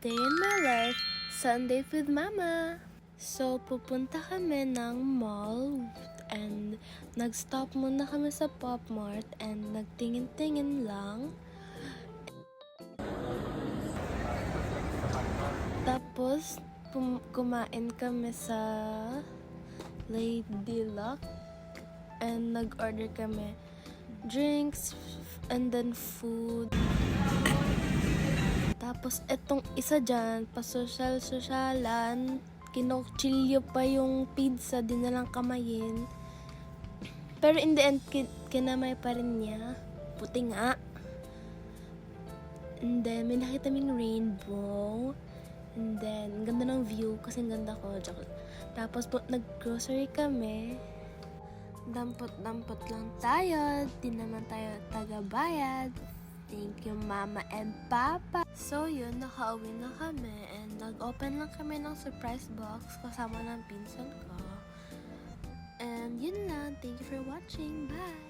Day in my life, Sunday with Mama. So, pupunta kami ng mall and nag-stop muna kami sa Pop Mart and nagtingin-tingin lang. Tapos, kumain kami sa Lady Luck and nag-order kami drinks and then food. Tapos, etong isa dyan, pa-social-socialan, kinokchilyo pa yung pizza, di na lang kamayin. Pero in the end, kinamay pa rin niya. Puti nga. And then, may nakita kaming rainbow. And then, ganda ng view, kasi ganda ko. Tapos, nag-grocery kami. Dampot-dampot lang tayo. Di naman tayo taga-bayad. Thank you, Mama and Papa. So, yun, nakauwi na kami and nag-open lang kami ng surprise box kasama ng pinsan ko. And yun lang. Thank you for watching. Bye!